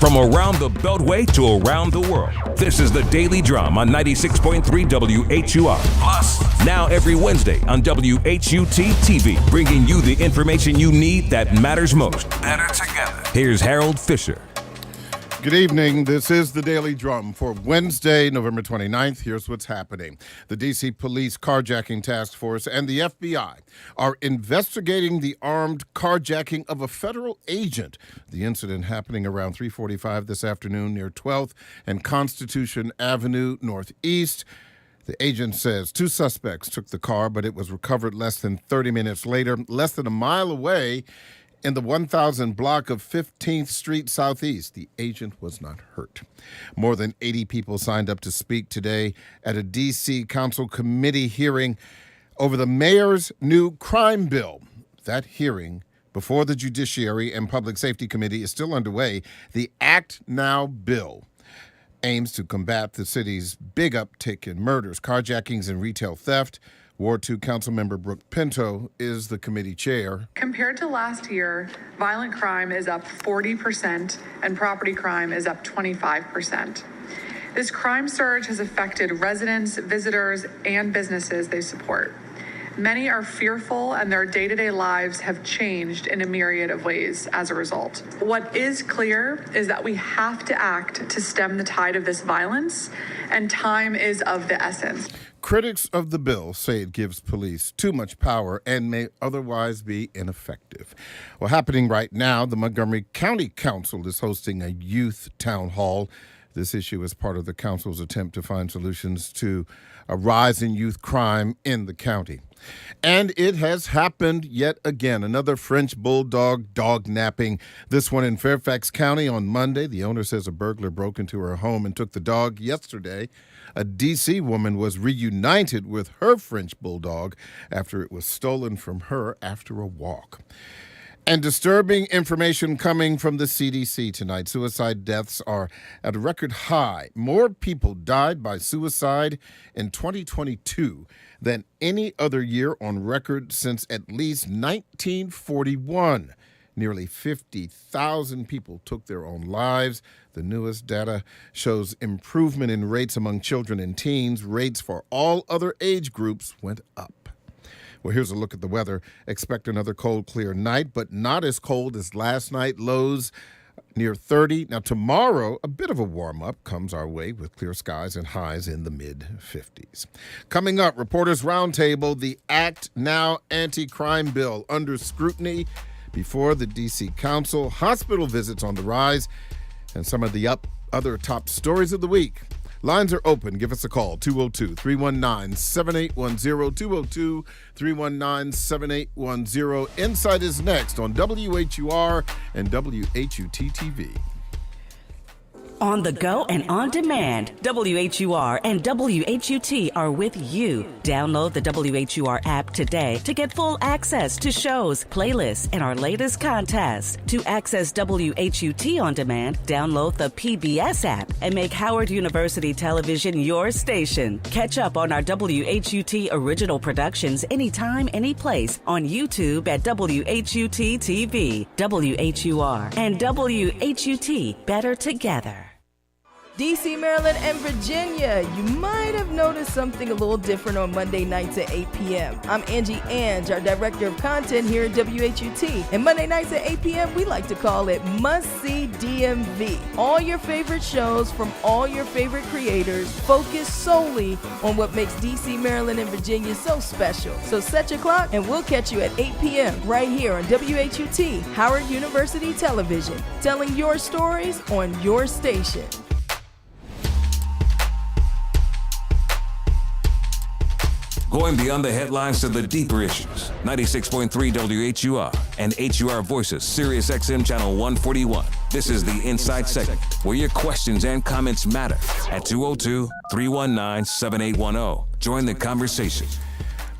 From around the Beltway to around the world, this is the Daily Drum on 96.3 WHUR. Plus, now every Wednesday on WHUT TV, bringing you the information you need that matters most. Better together. Here's Harold Fisher. Good evening. This is the Daily Drum for Wednesday, November 29th. Here's what's happening. The D.C. Police Carjacking Task Force and the FBI are investigating the armed carjacking of a federal agent. The incident happening around 3:45 this afternoon near 12th and Constitution Avenue Northeast. The agent says 2 suspects took the car, but it was recovered less than 30 minutes later, less than a mile away in the 1000 block of 15th Street Southeast. The agent was not hurt. More than 80 people signed up to speak today at a D.C. Council committee hearing over the mayor's new crime bill. That hearing before the Judiciary and Public Safety Committee is still underway. The Act Now bill aims to combat the city's big uptick in murders, carjackings, and retail theft. Ward 2 Councilmember Brooke Pinto is the committee chair. Compared to last year, violent crime is up 40% and property crime is up 25%. This crime surge has affected residents, visitors, and businesses they support. Many are fearful and their day-to-day lives have changed in a myriad of ways as a result. What is clear is that we have to act to stem the tide of this violence, and time is of the essence. Critics of the bill say it gives police too much power and may otherwise be ineffective. Well, happening right now, the Montgomery County Council is hosting a youth town hall. This issue is part of the council's attempt to find solutions to a rise in youth crime in the county. And it has happened yet again. Another French bulldog dog napping. This one in Fairfax County on Monday. The owner says a burglar broke into her home and took the dog yesterday. A D.C. woman was reunited with her French bulldog after it was stolen from her after a walk. And disturbing information coming from the CDC tonight. Suicide deaths are at a record high. More people died by suicide in 2022 than any other year on record since at least 1941. Nearly 50,000 people took their own lives. The newest data shows improvement in rates among children and teens. Rates for all other age groups went up. Well, here's a look at the weather. Expect another cold, clear night, but not as cold as last night. Lows near 30. Now, tomorrow, a bit of a warm-up comes our way with clear skies and highs in the mid-50s. Coming up, Reporters Roundtable, the Act Now anti-crime bill under scrutiny before the D.C. Council. Hospital visits on the rise, and some of the other top stories of the week. Lines are open. Give us a call, 202-319-7810, 202-319-7810. Insight is next on WHUR and WHUT-TV. On the go and on demand, WHUR and WHUT are with you. Download the WHUR app today to get full access to shows, playlists, and our latest contest. To access WHUT on demand, download the PBS app and make Howard University Television your station. Catch up on our WHUT original productions anytime, anyplace on YouTube at WHUT TV. WHUR and WHUT, better together. DC, Maryland, and Virginia, you might have noticed something a little different on Monday nights at 8 p.m. I'm Angie Ange, our Director of Content here at WHUT. And Monday nights at 8 p.m., we like to call it Must See DMV. All your favorite shows from all your favorite creators focus solely on what makes DC, Maryland, and Virginia so special. So set your clock and we'll catch you at 8 p.m. right here on WHUT, Howard University Television, telling your stories on your station. Going beyond the headlines to the deeper issues. 96.3 WHUR and HUR Voices, Sirius XM Channel 141. This is the Inside segment, where your questions and comments matter. At 202-319-7810. Join the conversation.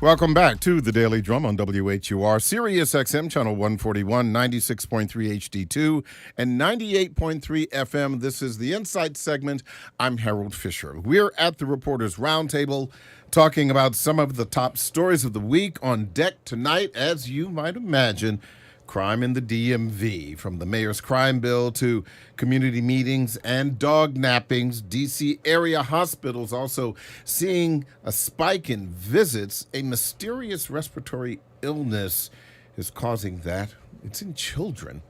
Welcome back to the Daily Drum on WHUR, Sirius XM Channel 141, 96.3 HD2, and 98.3 FM. This is the Insight segment. I'm Harold Fisher. We're at the Reporters Roundtable talking about some of the top stories of the week. On deck tonight, as you might imagine, Crime in the DMV, from the mayor's crime bill to community meetings and dog nappings. D.C. area hospitals also seeing a spike in visits. A mysterious respiratory illness is causing that. It's in children.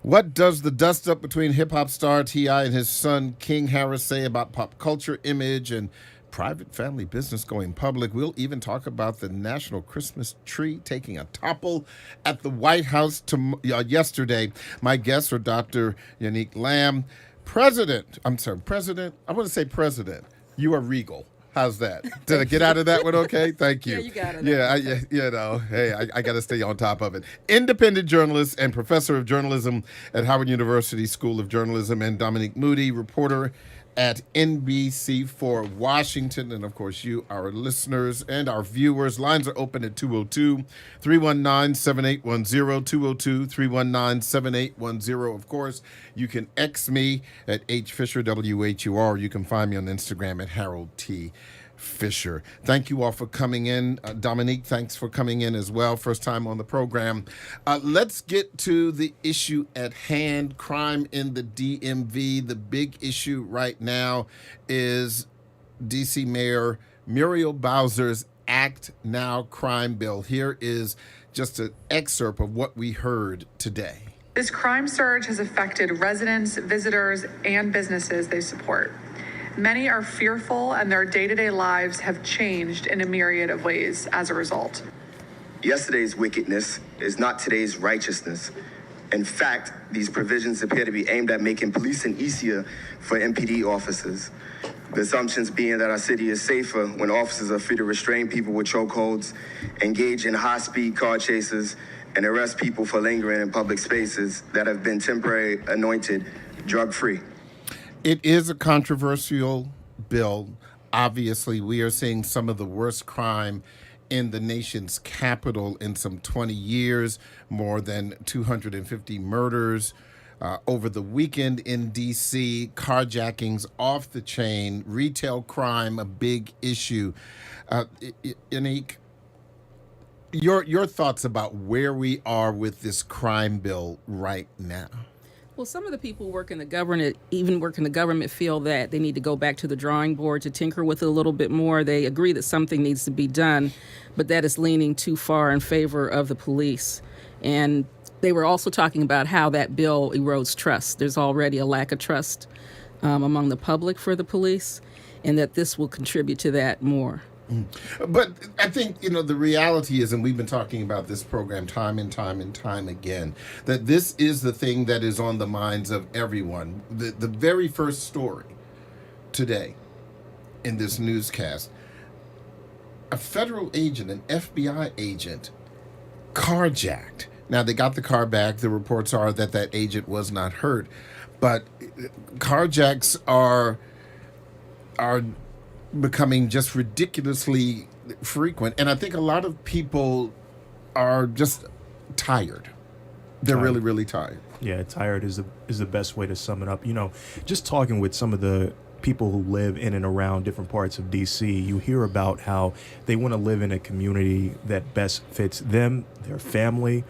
What does the dust-up between hip-hop star T.I. and his son King Harris say about pop culture, image, and private family business going public? We'll even talk about the National Christmas tree taking a topple at the White House yesterday. My guests are Dr. Yanick Lamp, President. I want to say President. You are regal. How's that? Did I get out of that one okay? Thank you. Yeah, you got it. Yeah, I got to stay on top of it. Independent journalist and professor of journalism at Howard University School of Journalism, and Dominique Moody, reporter at NBC Washington. And, of course, you, our listeners and our viewers. Lines are open at 202-319-7810, 202-319-7810. Of course, you can X me at HFisher, WHUR. You can find me on Instagram at Harold T. Fisher. Thank you all for coming in. Dominique, thanks for coming in as well. First time on the program. Let's get to the issue at hand, crime in the DMV. The big issue right now is D.C. Mayor Muriel Bowser's Act Now crime bill. Here is just an excerpt of what we heard today. This crime surge has affected residents, visitors, and businesses they support. Many are fearful, and their day-to-day lives have changed in a myriad of ways as a result. Yesterday's wickedness is not today's righteousness. In fact, these provisions appear to be aimed at making policing easier for MPD officers. The assumptions being that our city is safer when officers are free to restrain people with chokeholds, engage in high-speed car chases, and arrest people for lingering in public spaces that have been temporarily anointed drug-free. It is a controversial bill. Obviously, we are seeing some of the worst crime in the nation's capital in some 20 years, more than 250 murders over the weekend in D.C., carjackings off the chain, retail crime, a big issue. Yanick, your thoughts about where we are with this crime bill right now? Well, some of the people who work in the government, feel that they need to go back to the drawing board to tinker with it a little bit more. They agree that something needs to be done, but that is leaning too far in favor of the police. And they were also talking about how that bill erodes trust. There's already a lack of trust among the public for the police, and that this will contribute to that more. But I think, the reality is, and we've been talking about this program time and time again, that this is the thing that is on the minds of everyone. The very first story today in this newscast, a federal agent, an FBI agent, carjacked. Now, they got the car back. The reports are that agent was not hurt. But carjacks are becoming just ridiculously frequent. And I think a lot of people are just tired. They're really, really tired. Yeah, tired is the best way to sum it up. Just talking with some of the people who live in and around different parts of D.C., you hear about how they want to live in a community that best fits them, their family.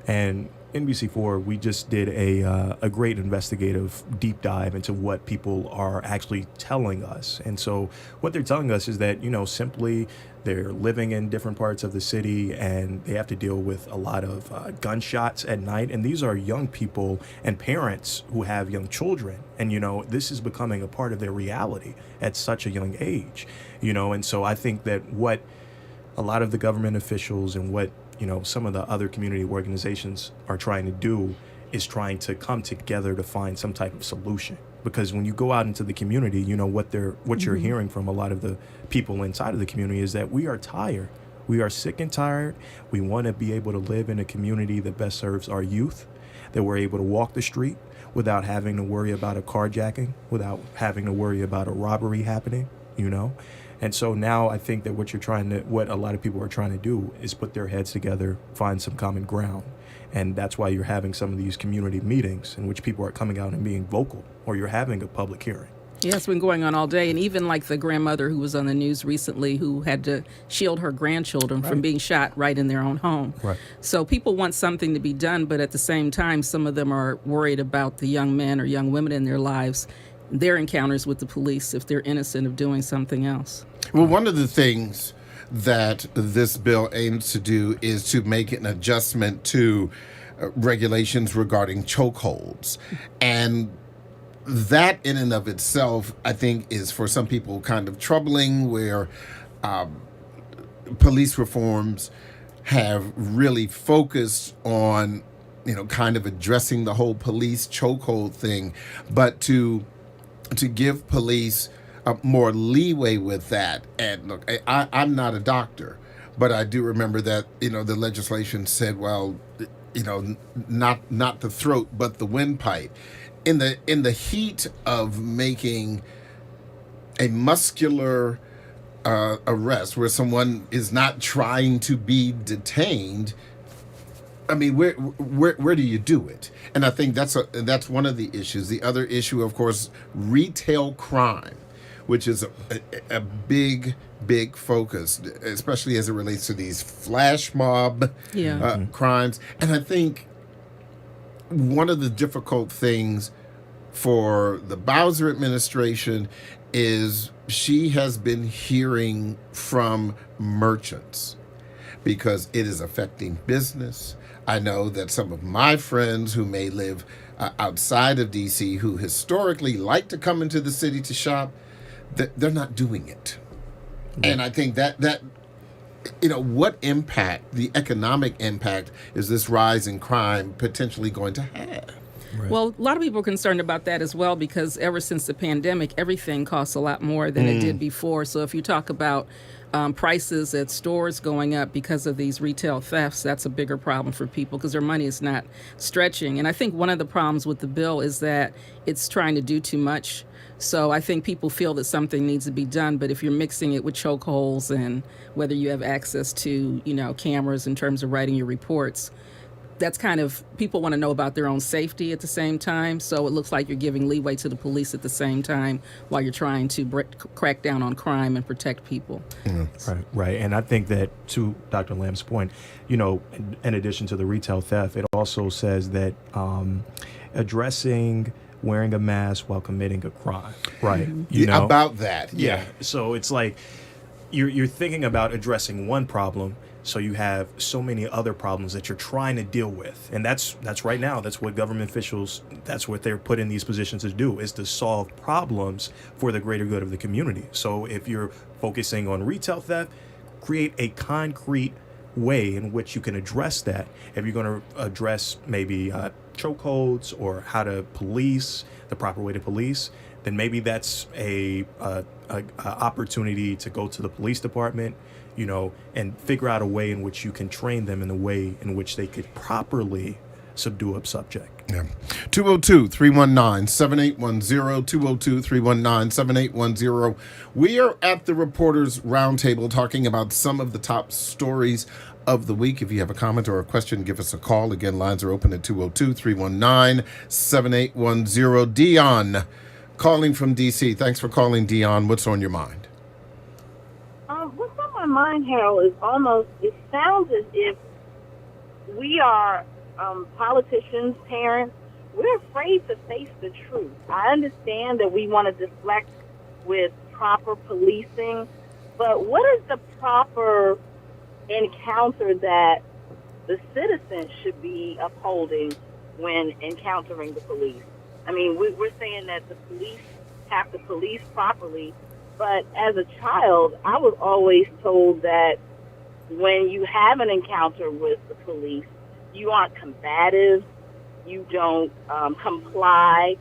And NBC4, we just did a great investigative deep dive into what people are actually telling us. And so what they're telling us is that, simply they're living in different parts of the city and they have to deal with a lot of gunshots at night. And these are young people and parents who have young children. And, this is becoming a part of their reality at such a young age, And so I think that what a lot of the government officials and what some of the other community organizations are trying to do is trying to come together to find some type of solution. Because when you go out into the community, what you're hearing from a lot of the people inside of the community is that we are tired. We are sick and tired. We want to be able to live in a community that best serves our youth, that we're able to walk the street without having to worry about a carjacking, without having to worry about a robbery happening, And so now I think that what a lot of people are trying to do is put their heads together, find some common ground. And that's why you're having some of these community meetings in which people are coming out and being vocal, or you're having a public hearing. Yeah, it's been going on all day. And even like the grandmother who was on the news recently who had to shield her grandchildren from being shot right in their own home. Right. So people want something to be done, but at the same time, some of them are worried about the young men or young women in their lives, their encounters with the police if they're innocent of doing something else. Well, one of the things that this bill aims to do is to make an adjustment to regulations regarding chokeholds. And that in and of itself, I think, is for some people kind of troubling, where police reforms have really focused on, kind of addressing the whole police chokehold thing, but to give police more leeway with that. And look, I'm not a doctor, but I do remember that, the legislation said, well, not the throat, but the windpipe. In the heat of making a muscular arrest where someone is not trying to be detained, I mean, where do you do it? And I think that's one of the issues. The other issue, of course, retail crime, which is a big focus, especially as it relates to these flash mob crimes. And I think one of the difficult things for the Bowser administration is she has been hearing from merchants because it is affecting business. I know that some of my friends who may live outside of D.C., who historically like to come into the city to shop, they're not doing it. Yeah. And I think that what impact, the economic impact, is this rise in crime potentially going to have? Right. Well, a lot of people are concerned about that as well, because ever since the pandemic, everything costs a lot more than it did before. So if you talk about prices at stores going up because of these retail thefts, that's a bigger problem for people because their money is not stretching. And I think one of the problems with the bill is that it's trying to do too much. So I think people feel that something needs to be done, but if you're mixing it with chokeholds and whether you have access to, cameras in terms of writing your reports, that's kind of, people want to know about their own safety at the same time. So it looks like you're giving leeway to the police at the same time while you're trying to crack down on crime and protect people. Right. And I think that, to Dr. Lamp's point, in addition to the retail theft, it also says that addressing wearing a mask while committing a crime. Right. About that. Yeah. So it's like you're thinking about addressing one problem, so you have so many other problems that you're trying to deal with. And that's right now, that's what government officials, that's what they're put in these positions to do, is to solve problems for the greater good of the community. So if you're focusing on retail theft, create a concrete way in which you can address that. If you're going to address maybe chokeholds or how to police, the proper way to police, then maybe that's a opportunity to go to the police department, and figure out a way in which you can train them in a way in which they could properly subdue a subject. Yeah. 202-319-7810, 202-319-7810. We are at the Reporters Roundtable talking about some of the top stories of the week. If you have a comment or a question, give us a call. Again, lines are open at 202-319-7810. Dion, calling from D.C. Thanks for calling, Dion. What's on your mind? What's on my mind, Harold, is it sounds as if we are politicians, parents, we're afraid to face the truth. I understand that we want to deflect with proper policing, but what is the proper encounter that the citizens should be upholding when encountering the police? I mean, we're saying that the police have to police properly, but as a child, I was always told that when you have an encounter with the police, you aren't combative, you don't comply.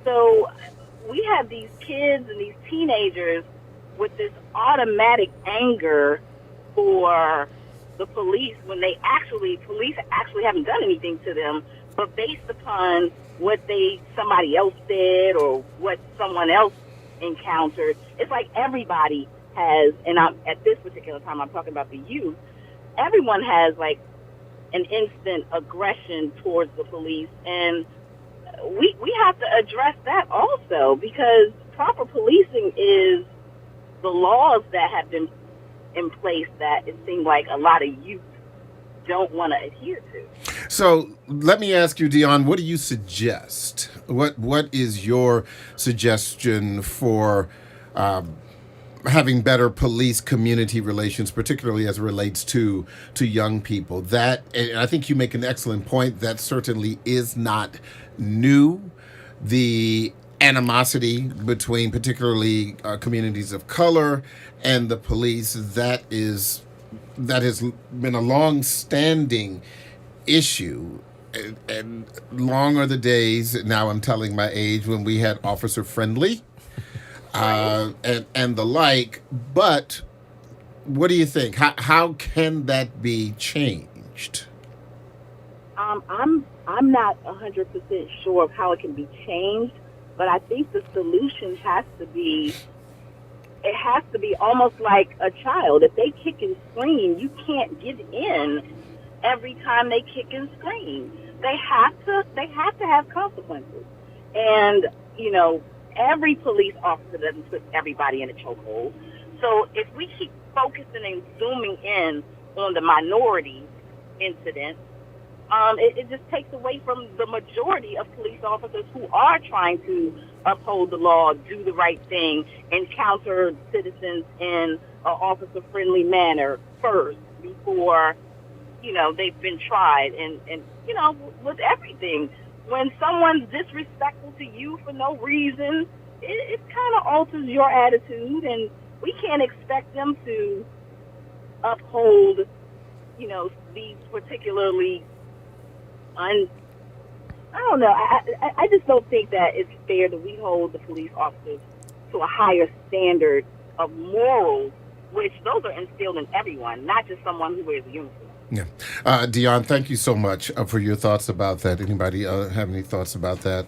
So we have these kids and these teenagers with this automatic anger for the police when police actually haven't done anything to them, but based upon what somebody else did or what someone else encountered, it's like everybody has, and at this particular time I'm talking about the youth, everyone has like an instant aggression towards the police, and we have to address that also, because proper policing is the laws that have been in place that it seems like a lot of youth don't want to adhere to. So let me ask you, Dion, what do you suggest? What is your suggestion for having better police community relations, particularly as it relates to young people? That, and I think you make an excellent point, that certainly is not new. The animosity between particularly communities of color and the police, that has been a long-standing issue. And long are the days, now I'm telling my age, when we had officer friendly and the like. But what do you think? How can that be changed? I'm not 100% sure of how it can be changed, but I think the solution has to be almost like a child. If they kick and scream, you can't give in every time they kick and scream. They have to have consequences. And, every police officer doesn't put everybody in a chokehold. So if we keep focusing and zooming in on the minority incidents, it just takes away from the majority of police officers who are trying to uphold the law, do the right thing, encounter citizens in an officer-friendly manner first before, they've been tried. And with everything, when someone's disrespectful to you for no reason, it kind of alters your attitude, and we can't expect them to uphold, these particularly I don't know. I just don't think that it's fair that we hold the police officers to a higher standard of morals, which those are instilled in everyone, not just someone who wears a uniform. Yeah. Dion, thank you so much for your thoughts about that. Anybody have any thoughts about that?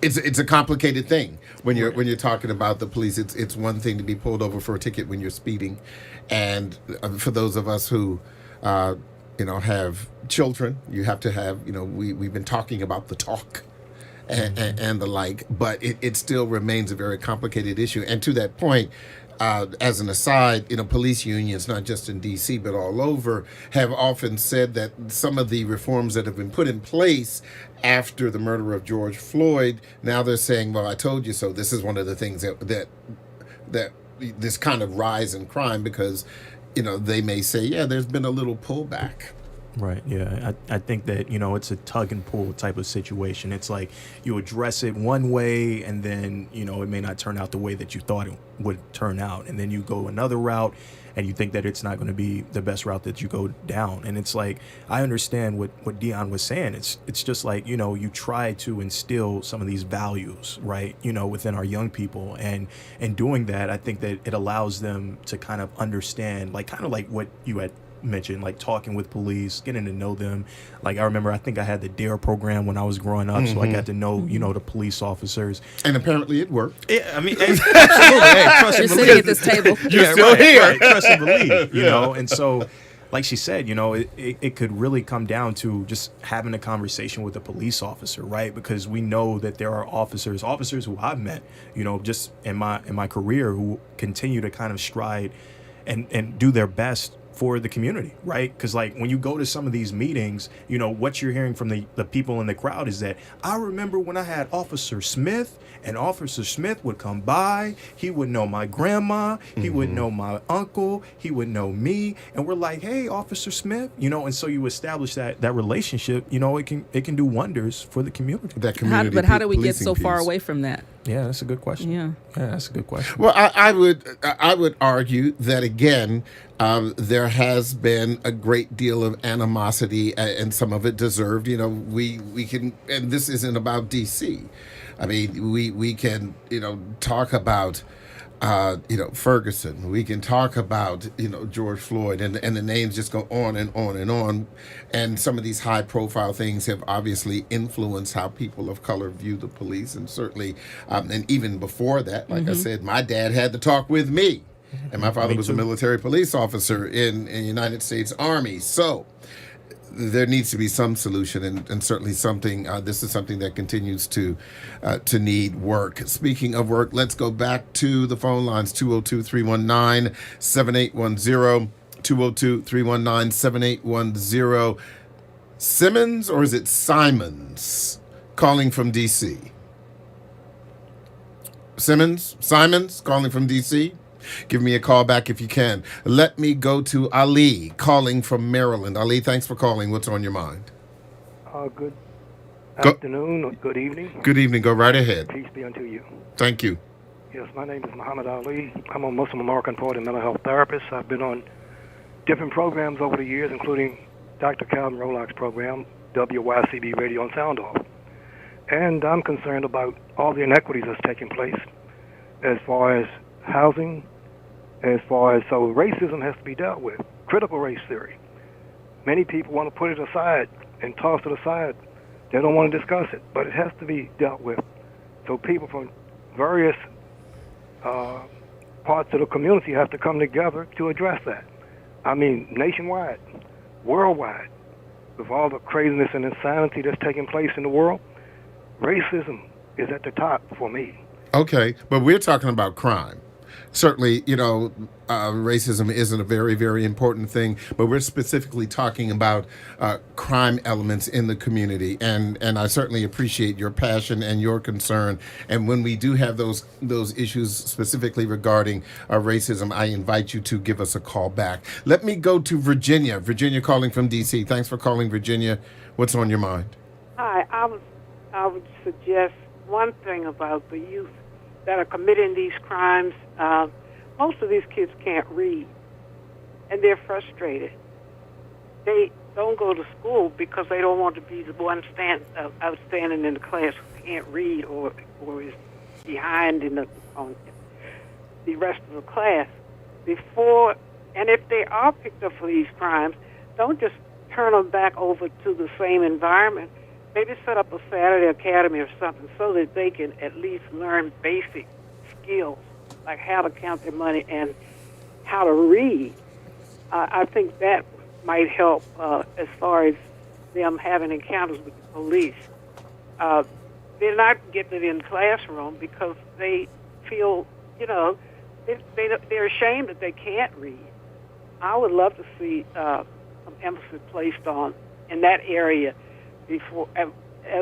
It's a complicated thing when you're talking about the police. It's one thing to be pulled over for a ticket when you're speeding, and for those of us who have children, you have to have, we've been talking about the talk and the like, but it still remains a very complicated issue. And to that point, as an aside, police unions, not just in D.C., but all over, have often said that some of the reforms that have been put in place after the murder of George Floyd, now they're saying, well, I told you so. This is one of the things that this kind of rise in crime, because they may say, yeah, there's been a little pullback. Right. Yeah. I think that, it's a tug and pull type of situation. It's like you address it one way, and then, it may not turn out the way that you thought it would turn out. And then you go another route, and you think that it's not going to be the best route that you go down. And it's like, I understand what Dion was saying. It's just like, you try to instill some of these values, right, within our young people. And doing that, I think that it allows them to kind of understand, kind of like what you had mentioned, like talking with police, getting to know them. Like, I remember, I think I had the DARE program when I was growing up, so I got to know, the police officers. And apparently it worked. Yeah, I mean, absolutely. Hey, trust You're sitting at this table. You're still here. Right, trust and believe, And so, like she said, it could really come down to just having a conversation with a police officer, right? Because we know that there are officers who I've met, just in my career, who continue to kind of stride and do their best for the community, right? Because when you go to some of these meetings, what you're hearing from the people in the crowd is that, I remember when I had Officer Smith, and Officer Smith would come by, he would know my grandma, he would know my uncle, he would know me, and we're like, hey, Officer Smith, and so you establish that relationship, it can do wonders for the community. That community. But how do we get so far away from that? Yeah, that's a good question. Yeah, that's a good question. Well, I would argue that, again, there has been a great deal of animosity, and some of it deserved. We can, and this isn't about D.C. I mean, we can, talk about, Ferguson. We can talk about, George Floyd, and the names just go on and on and on. And some of these high-profile things have obviously influenced how people of color view the police, and certainly, and even before that, like I said, my dad had to talk with me. And my father was a military police officer in the United States Army. So there needs to be some solution, and certainly something. This is something that continues to need work. Speaking of work, let's go back to the phone lines: 202-319-7810, 202-319-7810. Simmons, or is it Simons, calling from D.C.? Simons, calling from D.C.? Give me a call back if you can. Let me go to Ali, calling from Maryland. Ali, thanks for calling. What's on your mind? Good afternoon or good evening. Good evening. Go right ahead. Peace be unto you. Thank you. Yes, my name is Muhammad Ali. I'm a Muslim American Party mental health therapist. I've been on different programs over the years, including Dr. Calvin Rolock's program, WYCB Radio and Sound Off. And I'm concerned about all the inequities that's taking place as far as housing, so racism has to be dealt with. Critical race theory. Many people want to put it aside and toss it aside. They don't want to discuss it, but it has to be dealt with. So people from various parts of the community have to come together to address that. I mean, nationwide, worldwide, with all the craziness and insanity that's taking place in the world, racism is at the top for me. Okay, but we're talking about crime. Certainly, racism isn't a very, very important thing, but we're specifically talking about crime elements in the community, and I certainly appreciate your passion and your concern. And when we do have those issues specifically regarding racism, I invite you to give us a call back. Let me go to Virginia. Virginia calling from D.C. Thanks for calling, Virginia. What's on your mind? Hi, I would suggest one thing about the youth that are committing these crimes. Most of these kids can't read, and they're frustrated. They don't go to school because they don't want to be the one outstanding in the class who can't read or is behind on the rest of the class. And if they are picked up for these crimes, don't just turn them back over to the same environment. Maybe set up a Saturday academy or something so that they can at least learn basic skills like how to count their money and how to read. I think that might help as far as them having encounters with the police. They're not getting it in the classroom because they feel, they're ashamed that they can't read. I would love to see some emphasis placed on in that area before, as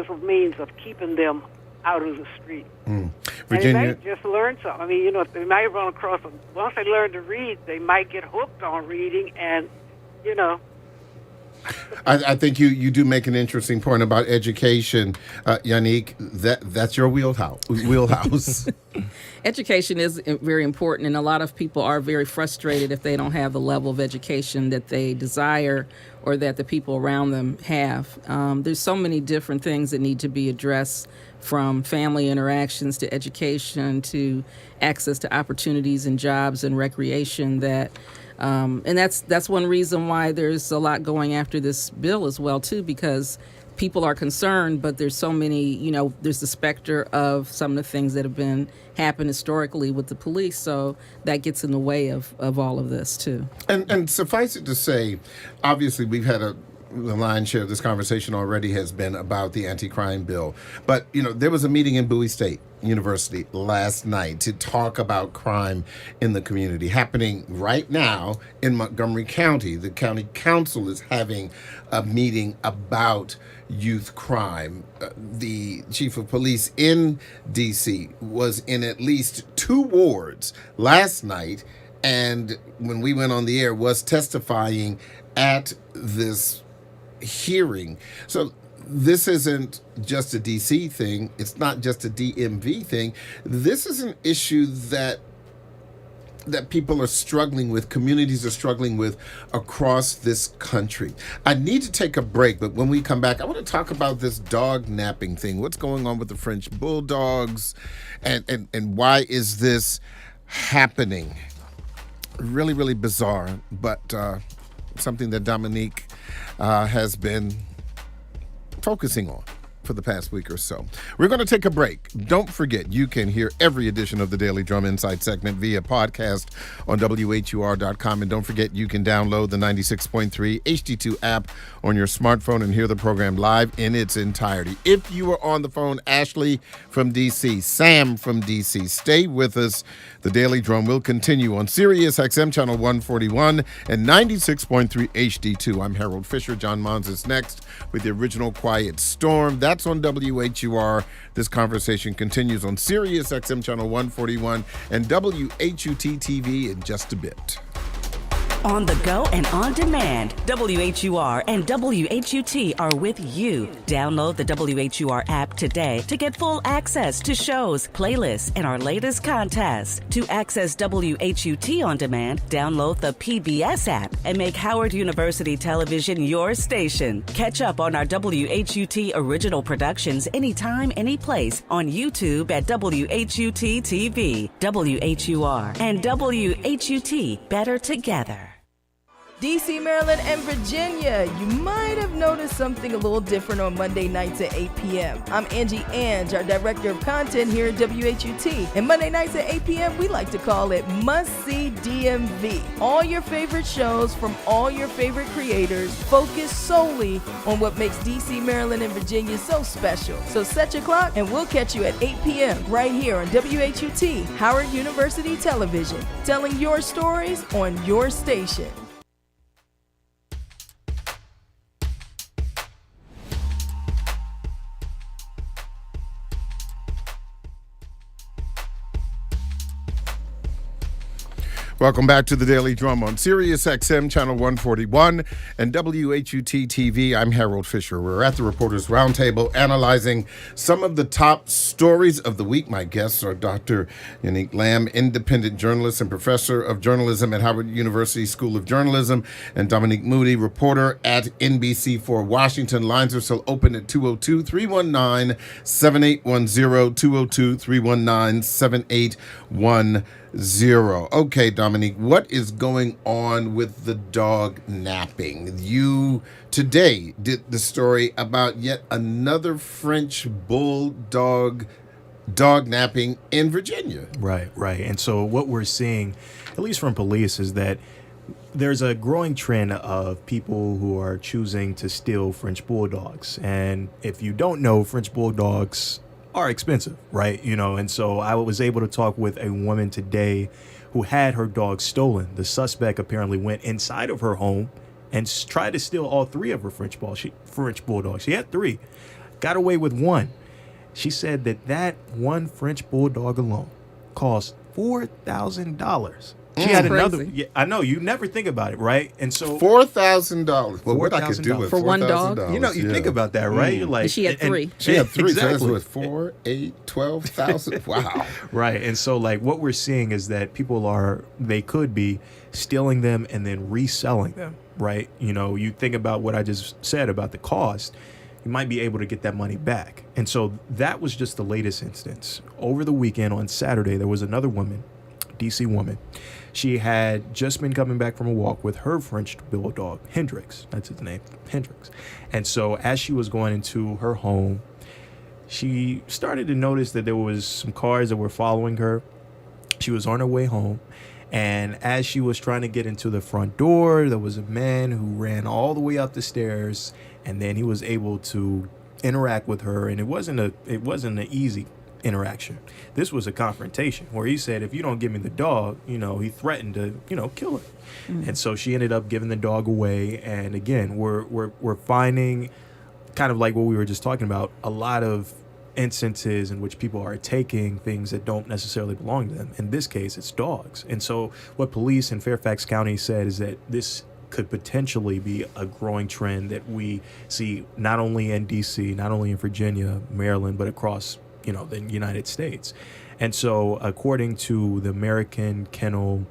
a means of keeping them out of the street. Virginia, and they might just learn something. I mean, if they might run across them. Once they learn to read, they might get hooked on reading, and I think you do make an interesting point about education, Yanick. That's your wheelhouse. Education is very important, and a lot of people are very frustrated if they don't have the level of education that they desire or that the people around them have. There's so many different things that need to be addressed, from family interactions to education to access to opportunities and jobs and recreation, and that's one reason why there's a lot going after this bill as well, too, because people are concerned, but there's so many, there's the specter of some of the things that have happened historically with the police, so that gets in the way of all of this, too. And suffice it to say, obviously we've had the lion's share of this conversation already has been about the anti-crime bill. But, there was a meeting in Bowie State University last night to talk about crime in the community happening right now in Montgomery County. The county council is having a meeting about youth crime. The chief of police in D.C. was in at least 2 wards last night, and when we went on the air was testifying at this hearing. So this isn't just a DC thing. It's not just a DMV thing. This is an issue that people are struggling with, communities are struggling with across this country. I need to take a break, but when we come back, I want to talk about this dog napping thing. What's going on with the French bulldogs, and why is this happening? Really, really bizarre, but something that Dominique has been focusing on. for the past week or so. We're going to take a break. Don't forget, you can hear every edition of the Daily Drum Insight segment via podcast on WHUR.com. And don't forget, you can download the 96.3 HD2 app on your smartphone and hear the program live in its entirety. If you are on the phone, Ashley from D.C., Sam from D.C., stay with us. The Daily Drum will continue on Sirius XM Channel 141 and 96.3 HD2. I'm Harold Fisher. John Mons is next with the original Quiet Storm. That's on WHUR. This conversation continues on Sirius XM Channel 141 and WHUT TV in just a bit. On the go and on demand, WHUR and WHUT are with you. Download the WHUR app today to get full access to shows, playlists, and our latest contest. To access WHUT on demand, download the PBS app and make Howard University Television your station. Catch up on our WHUT original productions anytime, anyplace on YouTube at WHUT TV. WHUR and WHUT, better together. DC, Maryland, and Virginia, you might have noticed something a little different on Monday nights at 8 p.m. I'm Angie Ange, our Director of Content here at WHUT. And Monday nights at 8 p.m., we like to call it Must See DMV. All your favorite shows from all your favorite creators, focused solely on what makes DC, Maryland, and Virginia so special. So set your clock, and we'll catch you at 8 p.m. right here on WHUT, Howard University Television, telling your stories on your station. Welcome back to the Daily Drum on Sirius XM Channel 141 and WHUT TV. I'm Harold Fisher. We're at the Reporters Roundtable analyzing some of the top stories of the week. My guests are Dr. Yanick Lamp, independent journalist and professor of journalism at Howard University School of Journalism, and Dominique Moody, reporter at NBC Washington. Lines are still open at 202-319-7810, 202-319-7810. Okay, Dominique, what is going on with the dog napping? You today did the story about yet another French bulldog dog napping in Virginia. Right. And so what we're seeing, at least from police, is that there's a growing trend of people who are choosing to steal French bulldogs. And if you don't know, French bulldogs are expensive, right? And so I was able to talk with a woman today who had her dog stolen. The suspect apparently went inside of her home and tried to steal all three of her French bulldogs. She had three, got away with one. She said that one French bulldog alone cost $4,000. She had another. Yeah, I know, you never think about it, right? And so $4,000. Well, what I could do with for one dog. $4,000, you think about that, right? You're like, she had three. She had three. Exactly. So that's what, 4, 8, 12,000. Wow. Right. And so, like, what we're seeing is that they could be stealing them and then reselling them, right? You think about what I just said about the cost. You might be able to get that money back. And so that was just the latest instance. Over the weekend on Saturday, there was another woman, DC woman. She had just been coming back from a walk with her French bulldog, Hendrix. That's his name, Hendrix. And so as she was going into her home, she started to notice that there was some cars that were following her. She was on her way home. And as she was trying to get into the front door, there was a man who ran all the way up the stairs, and then he was able to interact with her. And it wasn't an easy interaction. This was a confrontation where he said, if you don't give me the dog, he threatened to, kill her. And so she ended up giving the dog away. And again, we're finding, kind of like what we were just talking about, a lot of instances in which people are taking things that don't necessarily belong to them. In this case, it's dogs. And so what police in Fairfax County said is that this could potentially be a growing trend that we see not only in DC, not only in Virginia, Maryland, but across the United States. And so according to the American Kennel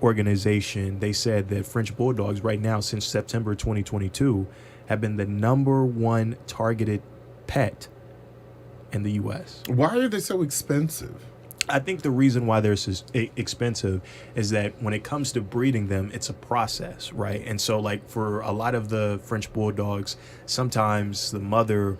organization, they said that French bulldogs right now, since September 2022, have been the number one targeted pet in the U.S. Why are they so expensive? I think the reason why they're so expensive is that when it comes to breeding them, it's a process, right? And so, like, for a lot of the French bulldogs, sometimes the mother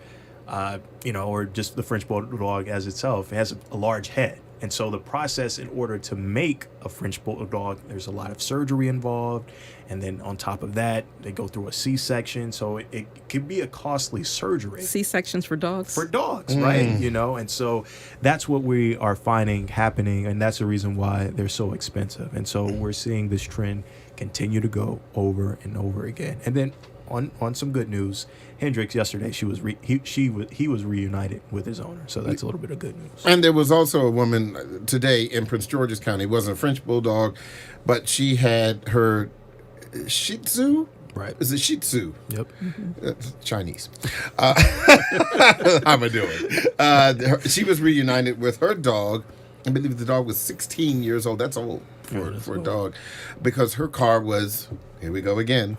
or just the French Bulldog as itself. It has a large head. And so the process in order to make a French Bulldog, there's a lot of surgery involved. And then on top of that, they go through a C-section. So it could be a costly surgery. C-sections for dogs? For dogs, right? And so that's what we are finding happening. And that's the reason why they're so expensive. And so we're seeing this trend continue to go over and over again. And then on some good news, Hendrix yesterday, he was reunited with his owner, so that's a little bit of good news. And there was also a woman today in Prince George's County. It wasn't a French Bulldog, but she had her Shih Tzu. Right. Is it Shih Tzu? Yep. Chinese. How am I doing? She was reunited with her dog. I believe the dog was 16 years old. That's old for a dog, because her car was, here we go again,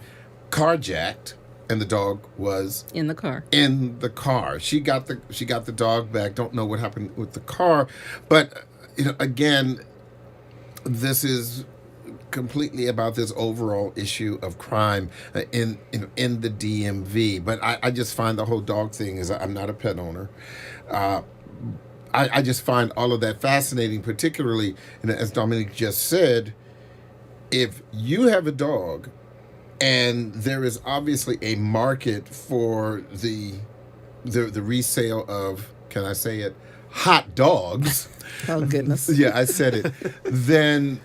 carjacked, and the dog was in the car. She got the dog back. Don't know what happened with the car, but again, this is completely about this overall issue of crime in the DMV. But I just find the whole dog thing is, I'm not a pet owner. I just find all of that fascinating, particularly, as Dominique just said, if you have a dog and there is obviously a market for the resale of, can I say it, hot dogs. Oh, goodness. Yeah, I said it. then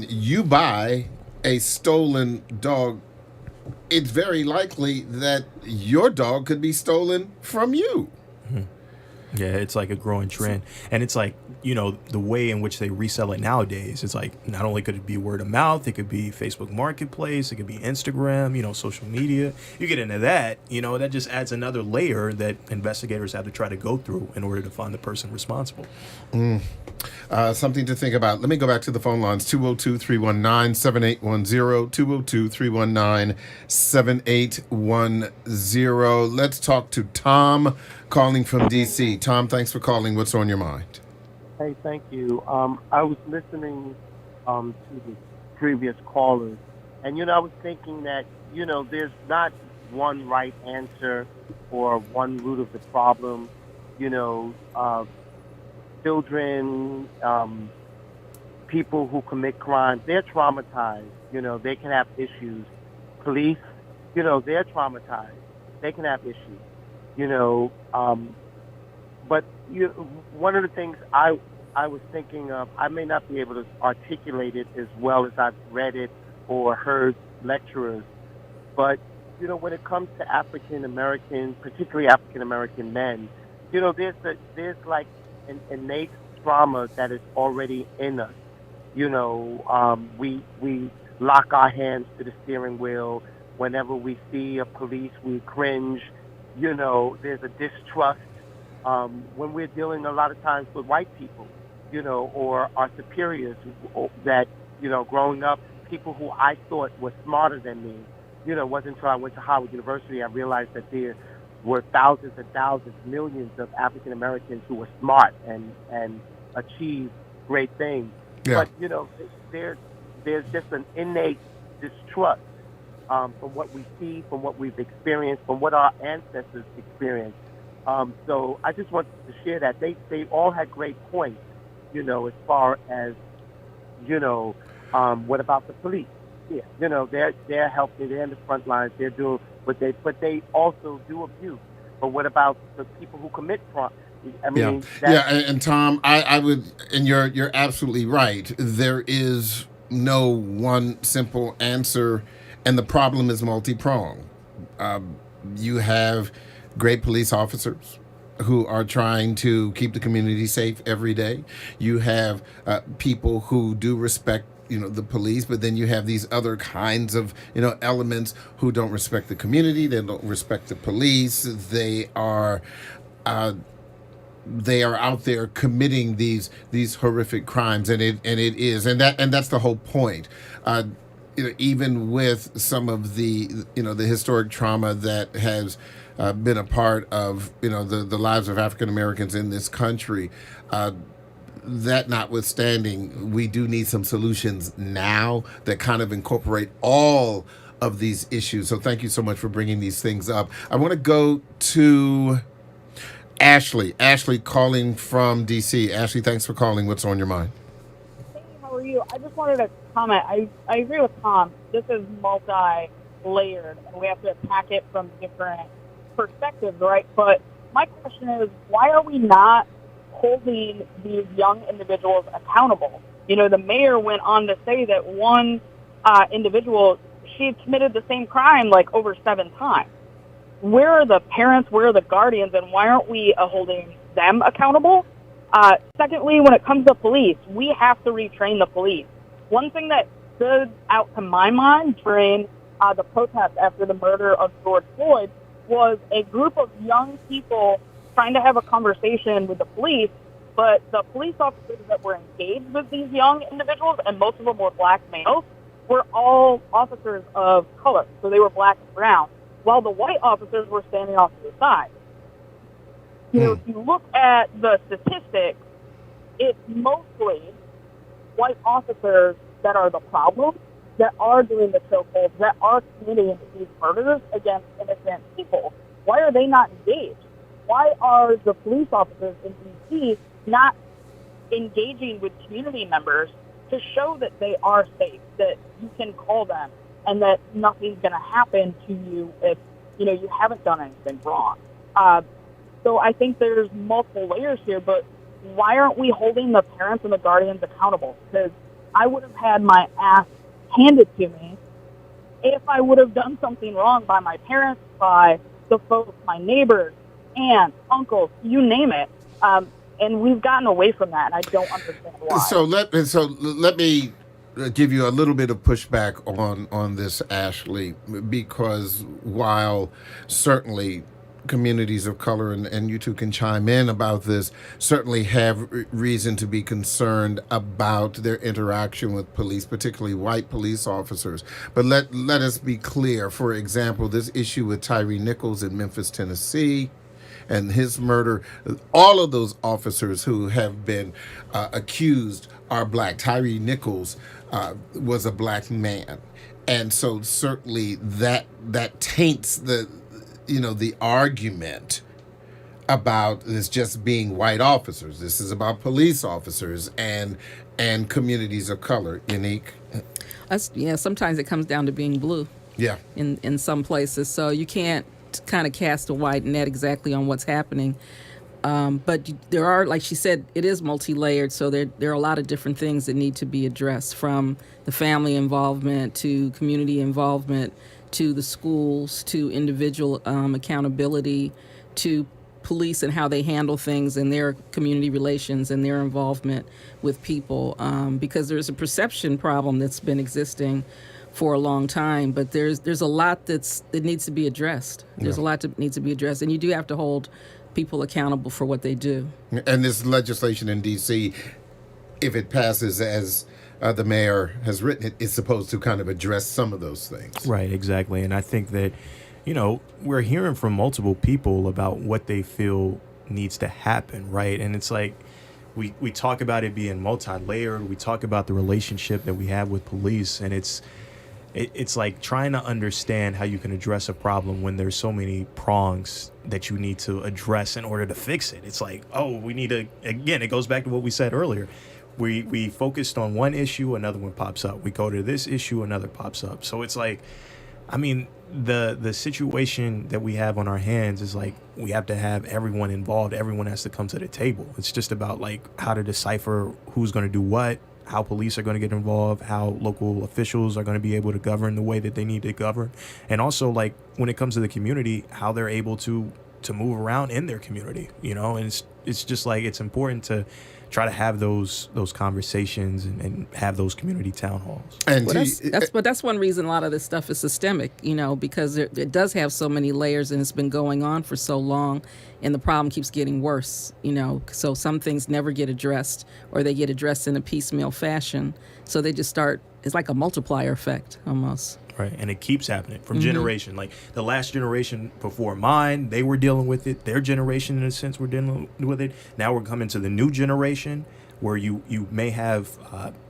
you buy a stolen dog, it's very likely that your dog could be stolen from you. Mm-hmm. Yeah, it's like a growing trend. And it's like, the way in which they resell it nowadays, it's like not only could it be word of mouth, it could be Facebook Marketplace, it could be Instagram, social media. You get into that, that just adds another layer that investigators have to try to go through in order to find the person responsible. Something to think about. Let me go back to the phone lines. 202-319-7810, 202-319-7810. Let's talk to Tom, calling from D.C. Tom, thanks for calling. What's on your mind? Hey, thank you. I was listening to the previous callers, and, I was thinking that, there's not one right answer or one root of the problem. Children, people who commit crimes, they're traumatized. They can have issues. Police, they're traumatized. They can have issues. But one of the things I was thinking of, I may not be able to articulate it as well as I've read it or heard lecturers, but when it comes to African American, particularly African American men, there's like an innate trauma that is already in us. We lock our hands to the steering wheel whenever we see a police. We cringe. There's a distrust when we're dealing a lot of times with white people, or our superiors that, growing up, people who I thought were smarter than me. It wasn't until I went to Howard University I realized that there were thousands and thousands, millions of African Americans who were smart and achieved great things. Yeah. But, there's just an innate distrust from what we see, from what we've experienced, from what our ancestors experienced. So I just wanted to share that. They all had great points, as far as, what about the police? Yeah, they're helping, they're in the front lines, they're doing what but they also do abuse. But what about the people who commit crime? I mean, and Tom, I would, and you're absolutely right. There is no one simple answer, and the problem is multi-pronged. You have great police officers who are trying to keep the community safe every day. You have people who do respect the police, but then you have these other kinds of elements who don't respect the community. They don't respect the police. They are out there committing these horrific crimes, and that's the whole point. Even with some of the the historic trauma that has been a part of the lives of African Americans in this country. That notwithstanding, we do need some solutions now that kind of incorporate all of these issues. So thank you so much for bringing these things up. I want to go to Ashley calling from D.C. Ashley, thanks for calling. What's on your mind? Hey, how are you? I just wanted to comment. I agree with Tom. This is multi-layered, and we have to attack it from different perspectives, right? But my question is, why are we not holding these young individuals accountable? You know, the mayor went on to say that one individual, she had committed the same crime like over 7 times. Where are the parents? Where are the guardians? And why aren't we holding them accountable? Secondly, when it comes to police, we have to retrain the police. One thing that stood out to my mind during the protest after the murder of George Floyd was a group of young people trying to have a conversation with the police, but the police officers that were engaged with these young individuals, and most of them were black males, were all officers of color, so they were black and brown, while the white officers were standing off to the side. You know, if you look at the statistics, it's mostly white officers that are the problem, that are doing the chokeholds, that are committing these murders against innocent people. Why are they not engaged? Why are the police officers in D.C. not engaging with community members to show that they are safe, that you can call them, and that nothing's going to happen to you if, you know, you haven't done anything wrong? So I think there's multiple layers here, but why aren't we holding the parents and the guardians accountable? Because I would have had my ass handed to me if I would have done something wrong by my parents, by the folks, my neighbors, aunts, uncles, you name it. And we've gotten away from that, and I don't understand why. So let me give you a little bit of pushback on this, Ashley, because while certainly communities of color, and you two can chime in about this, certainly have reason to be concerned about their interaction with police, particularly white police officers. But let us be clear. For example, this issue with Tyree Nichols in Memphis, Tennessee, and his murder, all of those officers who have been accused are black. Tyree Nichols was a black man. And so certainly that taints the argument about this just being white officers. This is about police officers and communities of color. Yanick? Sometimes it comes down to being blue. Yeah. In some places. So you can't kind of cast a wide net exactly on what's happening. But there are, like she said, it is multi-layered, so there are a lot of different things that need to be addressed, from the family involvement to community involvement to the schools to individual accountability to police and how they handle things and their community relations and their involvement with people, because there's a perception problem that's been existing for a long time, but there's a lot that needs to be addressed. There's a lot that needs to be addressed, and you do have to hold people accountable for what they do. And this legislation in D.C., if it passes as the mayor has written it, is supposed to kind of address some of those things. Right, exactly. And I think that, we're hearing from multiple people about what they feel needs to happen, right? And it's like, we talk about it being multi-layered. We talk about the relationship that we have with police, and it's like trying to understand how you can address a problem when there's so many prongs that you need to address in order to fix it. It's like, we need to, again, it goes back to what we said earlier. We focused on one issue, another one pops up. We go to this issue, another pops up. So it's like, the situation that we have on our hands is like, we have to have everyone involved. Everyone has to come to the table. It's just about like how to decipher who's going to do what, how police are going to get involved, how local officials are going to be able to govern the way that they need to govern. And also, like, when it comes to the community, how they're able to move around in their community, and it's just like, it's important to try to have those conversations and have those community town halls. And that's one reason a lot of this stuff is systemic, because it does have so many layers and it's been going on for so long, and the problem keeps getting worse, so some things never get addressed, or they get addressed in a piecemeal fashion. So they just start, it's like a multiplier effect almost. Right, and it keeps happening from generation. Like the last generation before mine, they were dealing with it. Their generation, in a sense, were dealing with it. Now we're coming to the new generation, where you may have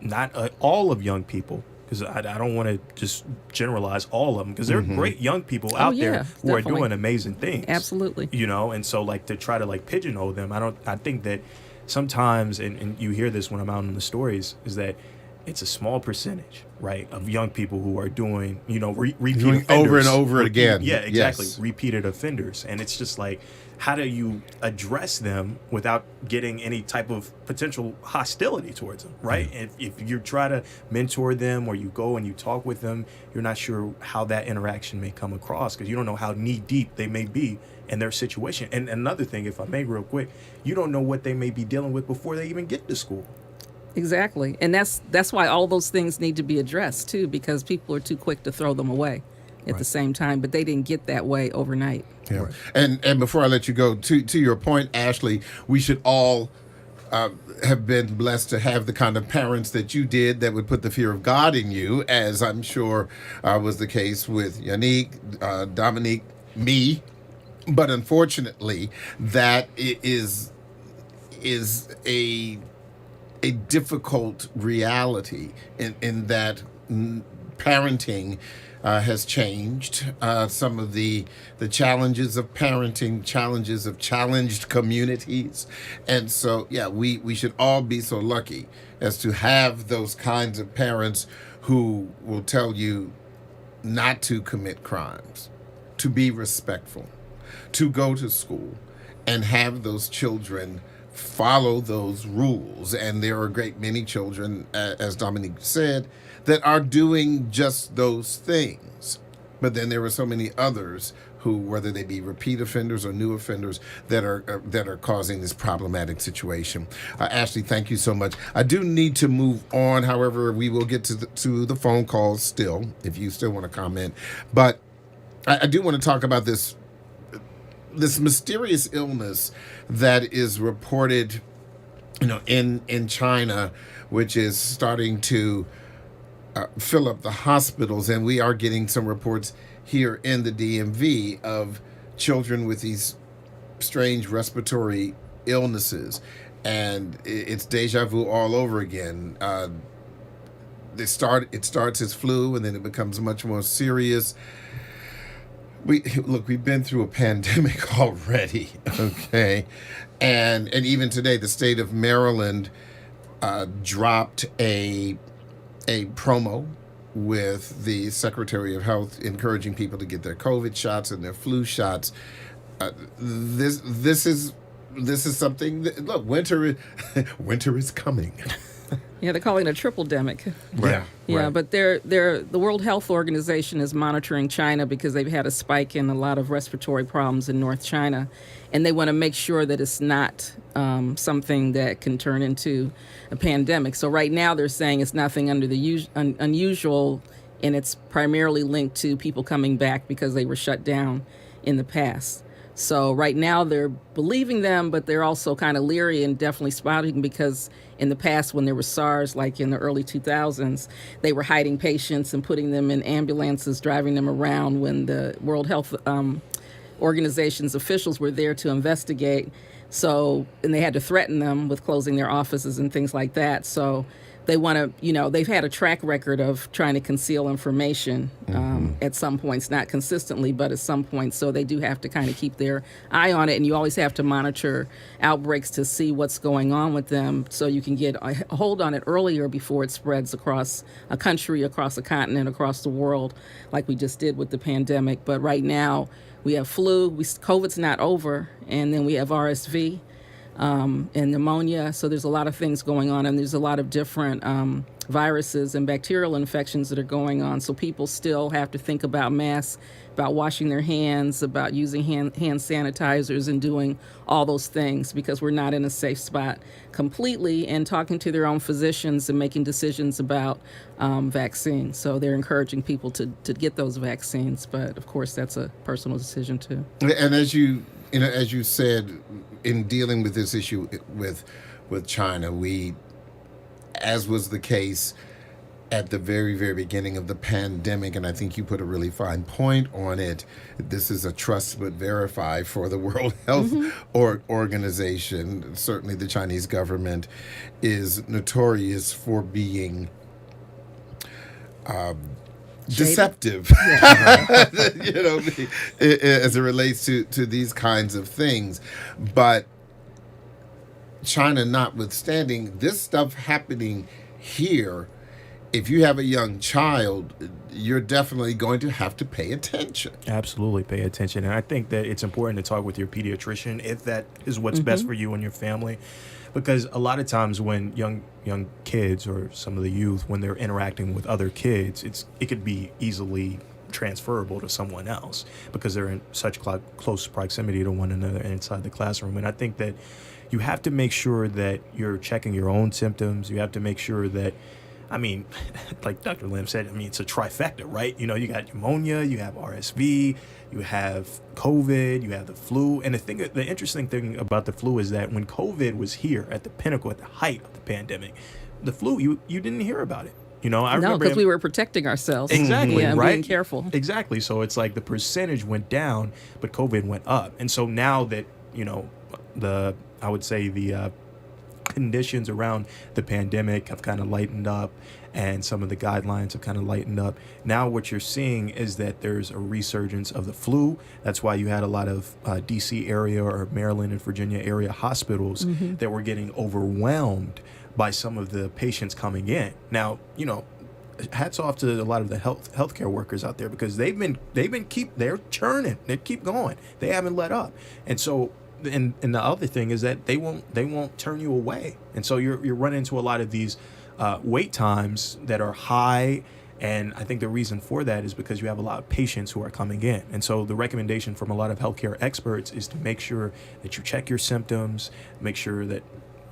not all of young people because I don't want to just generalize all of them, because there are great young people out there who definitely. are doing amazing things. Absolutely. And so like to try to like pigeonhole them, I think that sometimes, and you hear this when I'm out in the stories, is that it's a small percentage, right, of young people who are doing, repeat Doing offenders. over and over again. Yeah, exactly. Yes. Repeated offenders. And it's just like, how do you address them without getting any type of potential hostility towards them, right? If you try to mentor them or you go and you talk with them, you're not sure how that interaction may come across, because you don't know how knee deep they may be in their situation. And another thing, if I may real quick, you don't know what they may be dealing with before they even get to school. Exactly. And that's why all those things need to be addressed too, because people are too quick to throw them away at the same time, but they didn't get that way overnight. Yeah. Right. And before I let you go, to your point, Ashley, we should all have been blessed to have the kind of parents that you did that would put the fear of God in you, as I'm sure was the case with Yanick, Dominique, me. But unfortunately, that is a difficult reality in that parenting has changed. Some of the challenges of parenting, challenges of challenged communities. And so, we should all be so lucky as to have those kinds of parents who will tell you not to commit crimes, to be respectful, to go to school, and have those children follow those rules. And there are a great many children, as Dominique said, that are doing just those things. But then there are so many others who, whether they be repeat offenders or new offenders, that are causing this problematic situation. Ashley, thank you so much. I do need to move on. However, we will get to the phone calls still, if you still want to comment. But I do want to talk about this mysterious illness that is reported, in China, which is starting to fill up the hospitals. And we are getting some reports here in the DMV of children with these strange respiratory illnesses. And it's deja vu all over again. It starts as flu, and then it becomes much more serious. We've been through a pandemic already, okay? And even today, the state of Maryland dropped a promo with the Secretary of Health encouraging people to get their COVID shots and their flu shots. This is something that, look, winter is coming. Yeah, they're calling it a triple-demic. Right. Yeah, right. but the World Health Organization is monitoring China because they've had a spike in a lot of respiratory problems in North China, and they want to make sure that it's not something that can turn into a pandemic. So right now they're saying it's nothing unusual, and it's primarily linked to people coming back because they were shut down in the past. So right now they're believing them, but they're also kind of leery and definitely spotting, because in the past when there was SARS, like in the early 2000s, they were hiding patients and putting them in ambulances, driving them around when the World Health Organization's officials were there to investigate. So, and they had to threaten them with closing their offices and things like that. So they want to, they've had a track record of trying to conceal information at some points, not consistently, but at some points. So they do have to kind of keep their eye on it. And you always have to monitor outbreaks to see what's going on with them, so you can get a hold on it earlier before it spreads across a country, across a continent, across the world, like we just did with the pandemic. But right now we have flu, COVID's not over, and then we have RSV. And pneumonia. So there's a lot of things going on, and there's a lot of different viruses and bacterial infections that are going on. So people still have to think about masks, about washing their hands, about using hand sanitizers and doing all those things, because we're not in a safe spot completely, and talking to their own physicians and making decisions about vaccines. So they're encouraging people to get those vaccines. But of course, that's a personal decision too. And as you said, in dealing with this issue with China, we, as was the case at the very, very beginning of the pandemic, and I think you put a really fine point on it, this is a trust but verify for the World Health Organization. Certainly the Chinese government is notorious for being deceptive, you know, as it relates to these kinds of things. But China notwithstanding, this stuff happening here, if you have a young child, you're definitely going to have to pay attention. Absolutely pay attention. And I think that it's important to talk with your pediatrician if that is what's best for you and your family. Because a lot of times when young kids or some of the youth, when they're interacting with other kids, it could be easily transferable to someone else because they're in such close proximity to one another inside the classroom. And I think that you have to make sure that you're checking your own symptoms. You have to make sure that, I mean, like Dr. Lamp said, I mean, it's a trifecta, right? You know, you got pneumonia, you have RSV, you have COVID, you have the flu. And the interesting thing about the flu is that when COVID was here at the pinnacle, at the height of the pandemic, the flu, you didn't hear about it. You know, I remember because we were protecting ourselves. Exactly, yeah, right? Being careful. Exactly. So it's like the percentage went down, but COVID went up. And so now that, you know, I would say the conditions around the pandemic have kind of lightened up and some of the guidelines have kind of lightened up. Now what you're seeing is that there's a resurgence of the flu. That's why you had a lot of DC area or Maryland and Virginia area hospitals that were getting overwhelmed by some of the patients coming in. Now, you know, hats off to a lot of the healthcare workers out there because they're churning. They keep going. They haven't let up. And so and the other thing is that they won't turn you away. And so you're running into a lot of these wait times that are high. And I think the reason for that is because you have a lot of patients who are coming in. And so the recommendation from a lot of healthcare experts is to make sure that you check your symptoms, make sure that,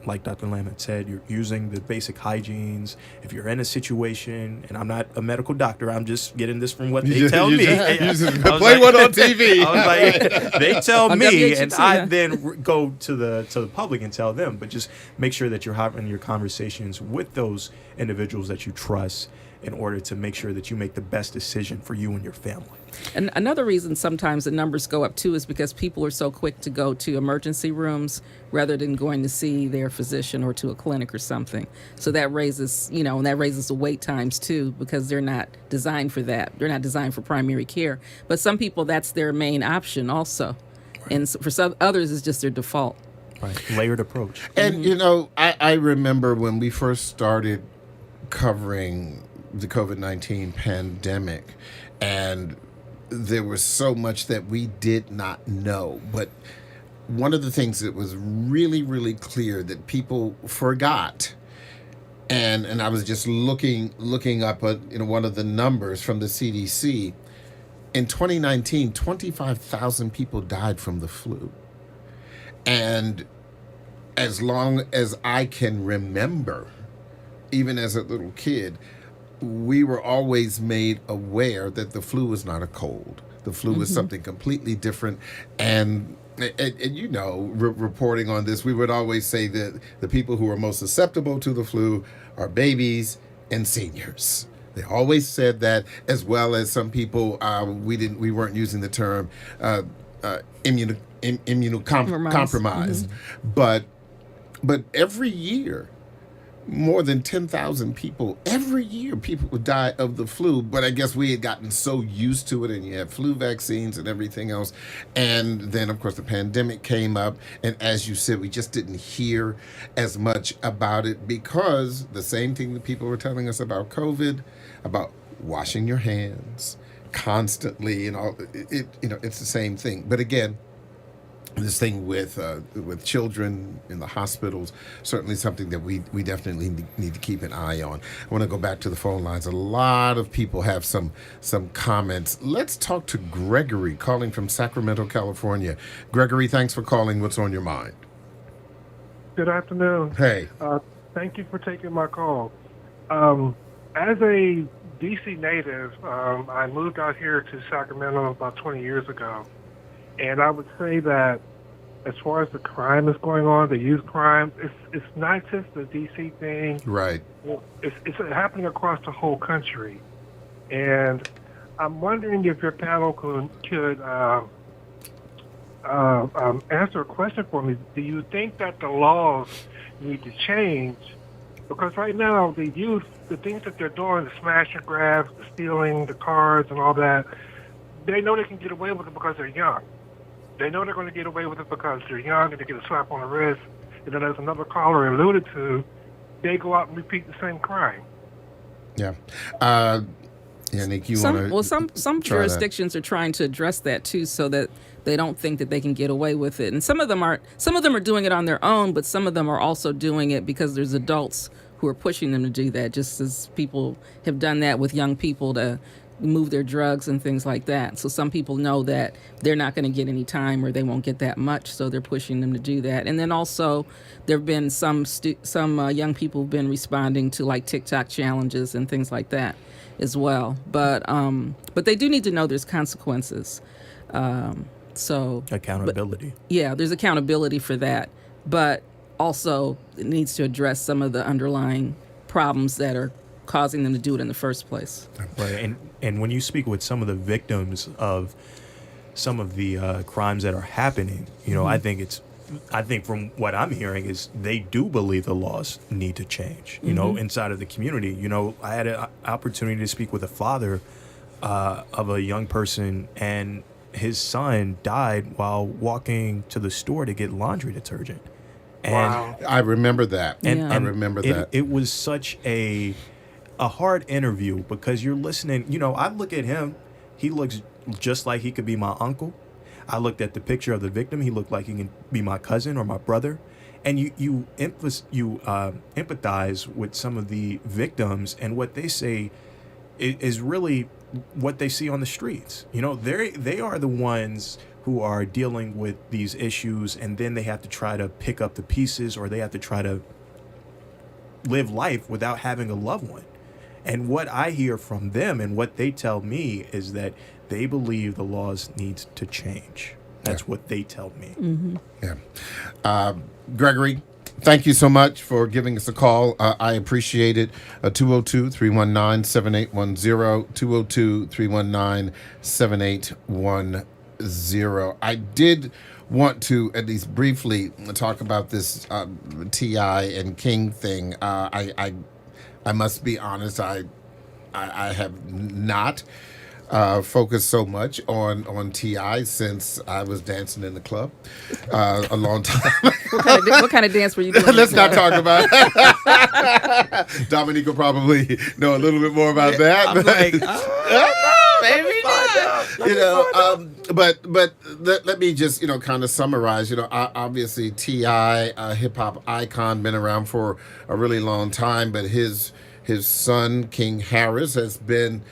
like Dr. Lamp had said, you're using the basic hygienes. If you're in a situation, and I'm not a medical doctor, I'm just getting this from what they tell me. Play one on TV. I was like, they tell me, and I then go to the public and tell them. But just make sure that you're having your conversations with those individuals that you trust in order to make sure that you make the best decision for you and your family. And another reason sometimes the numbers go up too is because people are so quick to go to emergency rooms rather than going to see their physician or to a clinic or something. So that raises, and that raises the wait times too because they're not designed for that. They're not designed for primary care. But some people, that's their main option also. Right. And for some others, it's just their default. Right. Layered approach. And, I remember when we first started covering the COVID-19 pandemic, and there was so much that we did not know. But one of the things that was really, really clear that people forgot, and I was just looking up at one of the numbers from the CDC. In 2019, 25,000 people died from the flu. And as long as I can remember, even as a little kid, we were always made aware that the flu was not a cold. The flu was something completely different. And reporting on this, we would always say that the people who are most susceptible to the flu are babies and seniors. They always said that, as well as some people. We weren't using the term immunocompromised, but every year, more than 10,000 people every year, people would die of the flu. But I guess we had gotten so used to it, and you have flu vaccines and everything else. And then, of course, the pandemic came up. And as you said, we just didn't hear as much about it because the same thing that people were telling us about COVID, about washing your hands constantly and all, it's the same thing. But again, this thing with children in the hospitals, certainly something that we definitely need to keep an eye on. I want to go back to the phone lines. A lot of people have some comments. Let's talk to Gregory, calling from Sacramento, California. Gregory, thanks for calling. What's on your mind? Good afternoon. Hey. Thank you for taking my call. As a DC native, I moved out here to Sacramento about 20 years ago. And I would say that as far as the crime is going on, the youth crime, it's not just the D.C. thing. Right. It's happening across the whole country. And I'm wondering if your panel could answer a question for me. Do you think that the laws need to change Because right now, the youth, the things that they're doing, the smash and grabs, the stealing, the cars and all that, they know they can get away with it because they're young. They know they're going to get away with it because they're young and they get a slap on the wrist. And then, as another caller alluded to, they go out and repeat the same crime. Yeah. Yannick, you want to? Some jurisdictions are trying to address that too, so that they don't think that they can get away with it. And some of them are doing it on their own, but some of them are also doing it because there's adults who are pushing them to do that, just as people have done that with young people to move their drugs and things like that. So some people know that they're not going to get any time or they won't get that much, so they're pushing them to do that. And then also there have been some young people who've been responding to like TikTok challenges and things like that as well. But they do need to know there's consequences. So accountability. There's accountability for that, but also it needs to address some of the underlying problems that are causing them to do it in the first place. Right, and when you speak with some of the victims of some of the crimes that are happening, you know, I think from what I'm hearing is they do believe the laws need to change, you know, inside of the community. You know, I had an opportunity to speak with a father of a young person, and his son died while walking to the store to get laundry detergent. And wow. I remember that. I remember that. It was such a hard interview because you're listening. You know, I look at him. He looks just like he could be my uncle. I looked at the picture of the victim. He looked like he can be my cousin or my brother. And you empathize with some of the victims, and what they say is really what they see on the streets. You know, they are the ones who are dealing with these issues, and then they have to try to pick up the pieces, or they have to try to live life without having a loved one. And what I hear from them and what they tell me is that they believe the laws need to change. That's what they tell me. Mm-hmm. Yeah. Gregory, thank you so much for giving us a call. I appreciate it. 202-319-7810, 202-319-7810. I did want to at least briefly talk about this T.I. and King thing. I must be honest, I have not focused so much on T.I. since I was dancing in the club a long time. What kind of dance were you doing? Let's not talk about it. Dominique will probably know a little bit more about that. I'm like, maybe not. You know, but let me just, you know, kind of summarize. You know, obviously T.I., a hip hop icon, been around for a really long time, but his son King Harris has been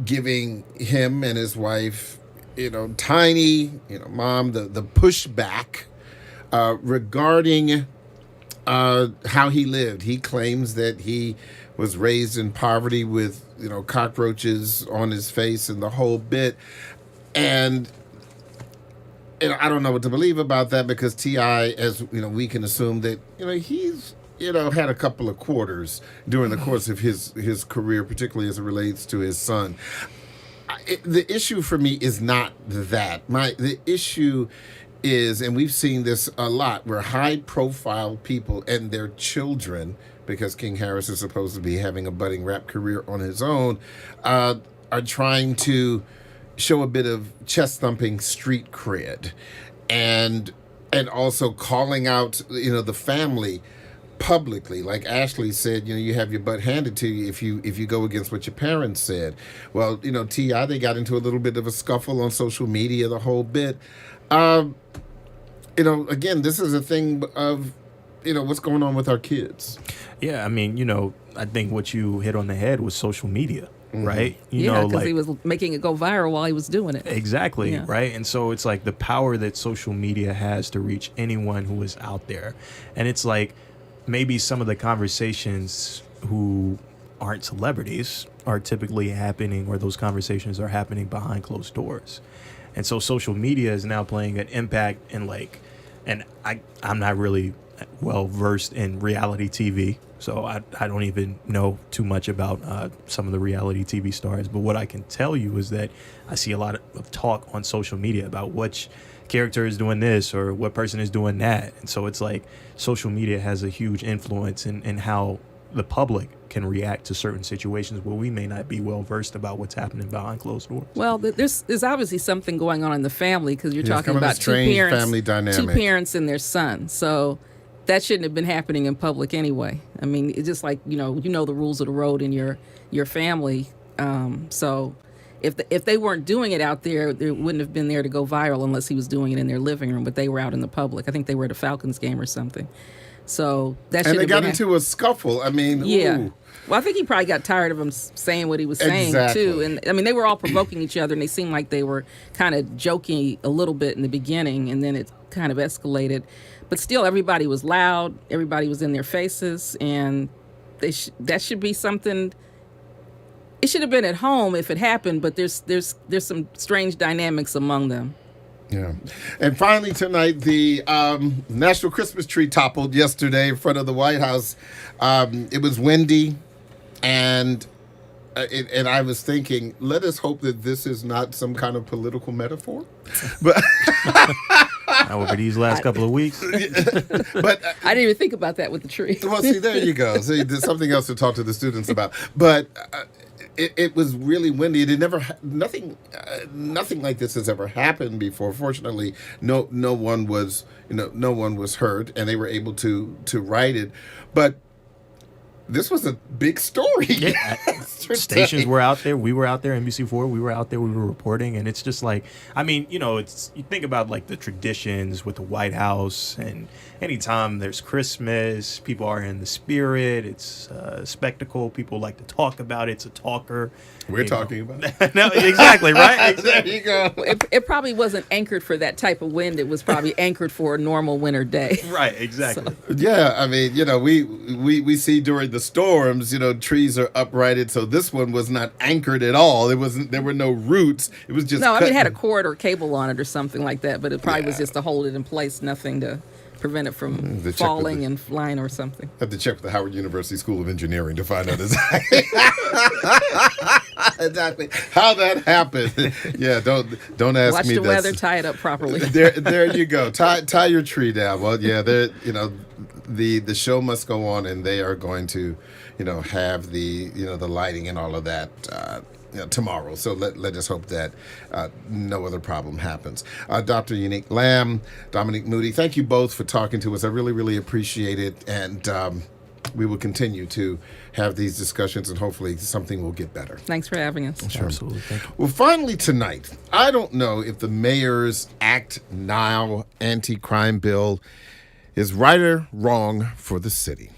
giving him and his wife, you know, Tiny, you know, mom, the pushback regarding how he lived. He claims that he was raised in poverty with, you know, cockroaches on his face and the whole bit. And I don't know what to believe about that, because T.I., as you know, we can assume that, you know, he's, you know, had a couple of quarters during the course of his career, particularly as it relates to his son. The issue for me is not that. The issue is, and we've seen this a lot, where high-profile people and their children, because King Harris is supposed to be having a budding rap career on his own, are trying to show a bit of chest-thumping street cred, and also calling out, you know, the family publicly. Like Ashley said, you know, you have your butt handed to you if you go against what your parents said. Well, you know, T.I., they got into a little bit of a scuffle on social media, the whole bit. You know, again, this is a thing of, you know, what's going on with our kids. Yeah, I mean, you know, I think what you hit on the head was social media, right? You know, because he was making it go viral while he was doing it. Exactly, right? And so it's like the power that social media has to reach anyone who is out there. And it's like, maybe some of the conversations who aren't celebrities are typically happening, or those conversations are happening behind closed doors. And so social media is now playing an impact in, like, and I'm not really well versed in reality TV, so I don't even know too much about some of the reality TV stars. But what I can tell you is that I see a lot of talk on social media about which character is doing this or what person is doing that. And so it's like social media has a huge influence in how the public can react to certain situations where we may not be well versed about what's happening behind closed doors. Well, there's obviously something going on in the family, because you're talking kind of a about two strange parents, family dynamic. and their son. So that shouldn't have been happening in public anyway. I mean, it's just like, you know the rules of the road in your family. So if they weren't doing it out there, they wouldn't have been there to go viral unless he was doing it in their living room. But they were out in the public. I think they were at a Falcons game or something. So that should have been. And they got into a scuffle. I mean, yeah. Ooh. Well, I think he probably got tired of him saying what he was saying, Exactly. too. And, I mean, they were all provoking each other, and they seemed like they were kind of joking a little bit in the beginning, and then it kind of escalated. But still, everybody was loud. Everybody was in their faces, and that should be something. It should have been at home if it happened, but there's some strange dynamics among them. Yeah. And finally tonight, the National Christmas tree toppled yesterday in front of the White House. It was windy, and I was thinking, let us hope that this is not some kind of political metaphor. But over these last couple of weeks. But I didn't even think about that with the tree. Well, see, there you go. See, there's something else to talk to the students about. But it was really windy. It never nothing like this has ever happened before. Fortunately, no one was hurt, and they were able to right it. But this was a big story. Yeah. Stations were out there. We were out there. NBC4, we were out there. We were reporting. And it's just like, I mean, you think about like the traditions with the White House. And anytime there's Christmas, people are in the spirit. It's a spectacle. People like to talk about it. It's a talker. We're talking about it. No, exactly, right? There you go. It probably wasn't anchored for that type of wind. It was probably anchored for a normal winter day. Right, exactly. So. Yeah, I mean, we see during the storms, trees are uprighted, so this one was not anchored at all. There were no roots. It was just it had a cord or cable on it or something like that, but it probably was just to hold it in place, nothing to prevent it from falling and flying or something. Have to check with the Howard University School of Engineering to find out exactly how that happened. Yeah, don't ask Watch me. Watch the weather, tie it up properly. There you go. Tie your tree down. Well, yeah, the show must go on, and they are going to, have the lighting and all of that tomorrow. So let us hope that no other problem happens. Dr. Yanick Lamp, Dominique Moody, thank you both for talking to us. I really, really appreciate it, and we will continue to have these discussions, and hopefully something will get better. Thanks for having us. Sure. Absolutely. Thank you. Well, finally tonight, I don't know if the mayor's Act Now anti-crime bill is right or wrong for the city.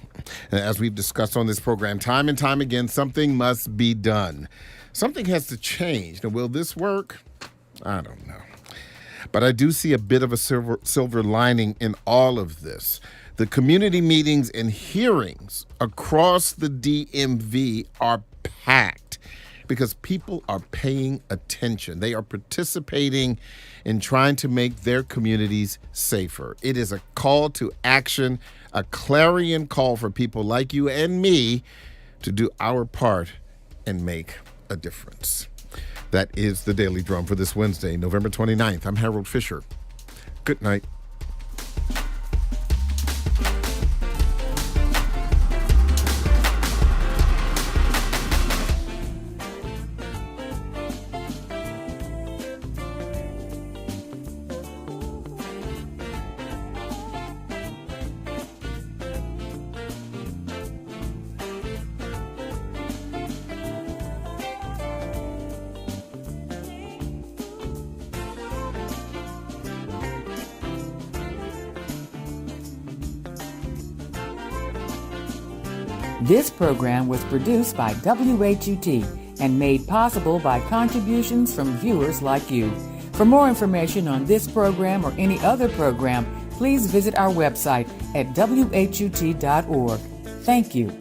And as we've discussed on this program time and time again, something must be done. Something has to change. Now, will this work? I don't know. But I do see a bit of a silver lining in all of this. The community meetings and hearings across the DMV are packed because people are paying attention. They are participating in trying to make their communities safer. It is a call to action, a clarion call for people like you and me to do our part and make a difference. That is the Daily Drum for this Wednesday, November 29th. I'm Harold Fisher. Good night. This program was produced by WHUT and made possible by contributions from viewers like you. For more information on this program or any other program, please visit our website at WHUT.org. Thank you.